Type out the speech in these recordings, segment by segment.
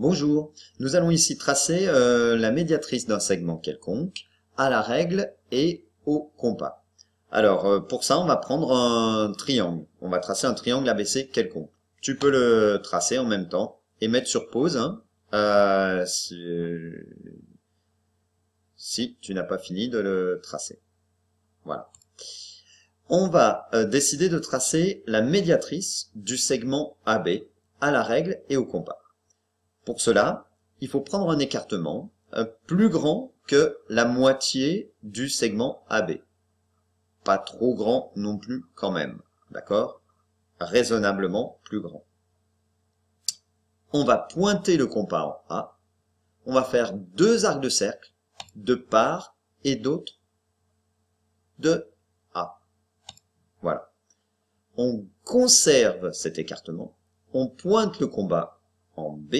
Bonjour, nous allons ici tracer la médiatrice d'un segment quelconque à la règle et au compas. Alors pour ça on va prendre un triangle, on va tracer un triangle ABC quelconque. Tu peux le tracer en même temps et mettre sur pause hein, si tu n'as pas fini de le tracer. Voilà. On va décider de tracer la médiatrice du segment AB à la règle et au compas. Pour cela, il faut prendre un écartement plus grand que la moitié du segment AB. Pas trop grand non plus quand même, d'accord? Raisonnablement plus grand. On va pointer le compas en A. On va faire deux arcs de cercle de part et d'autre de A. Voilà. On conserve cet écartement. On pointe le compas en B.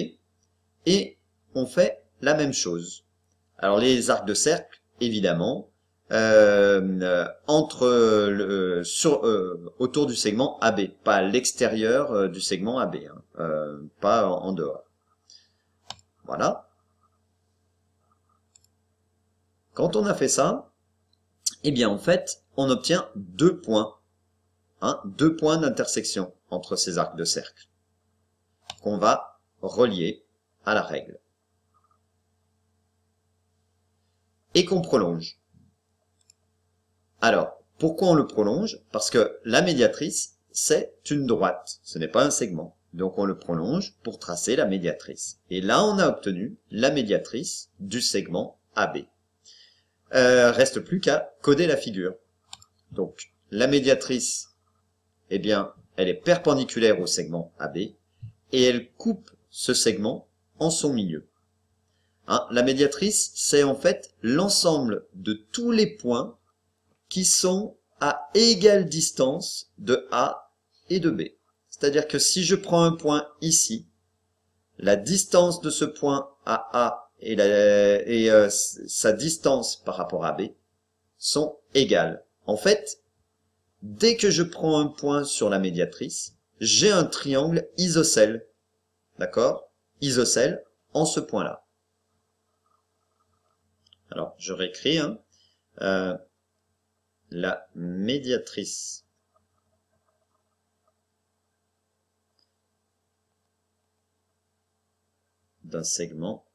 Et on fait la même chose. Alors les arcs de cercle, évidemment, autour du segment AB, pas à l'extérieur du segment AB, hein, pas en dehors. Voilà. Quand on a fait ça, eh bien en fait, on obtient deux points, hein, deux points d'intersection entre ces arcs de cercle qu'on va relier à la règle. Et qu'on prolonge. Alors, pourquoi on le prolonge? Parce que la médiatrice, c'est une droite, ce n'est pas un segment. Donc on le prolonge pour tracer la médiatrice. Et là, on a obtenu la médiatrice du segment AB. Reste plus qu'à coder la figure. Donc, la médiatrice, eh bien, elle est perpendiculaire au segment AB et elle coupe ce segment en son milieu. Hein, la médiatrice, c'est en fait l'ensemble de tous les points qui sont à égale distance de A et de B. C'est-à-dire que si je prends un point ici, la distance de ce point à A et sa distance par rapport à B sont égales. En fait, dès que je prends un point sur la médiatrice, j'ai un triangle isocèle. D'accord? Isocèle en ce point-là. Alors, je réécris, hein, la médiatrice d'un segment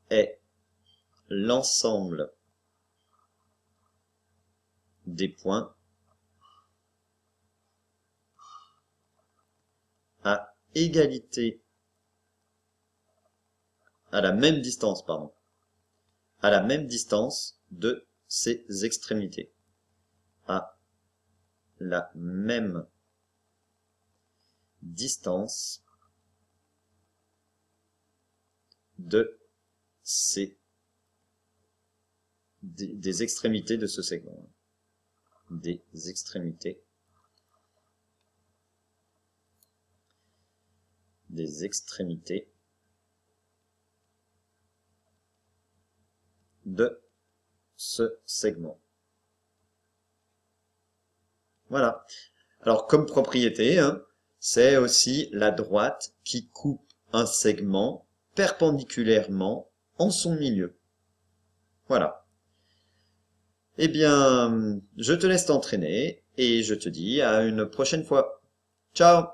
est l'ensemble des points à égalité, à la même distance, pardon, à la même distance de ses extrémités. À la même distance de des extrémités de ce segment. Des extrémités. Des extrémités de ce segment. Voilà. Alors, comme propriété, hein, c'est aussi la droite qui coupe un segment perpendiculairement en son milieu. Voilà. Eh bien, je te laisse t'entraîner et je te dis à une prochaine fois. Ciao!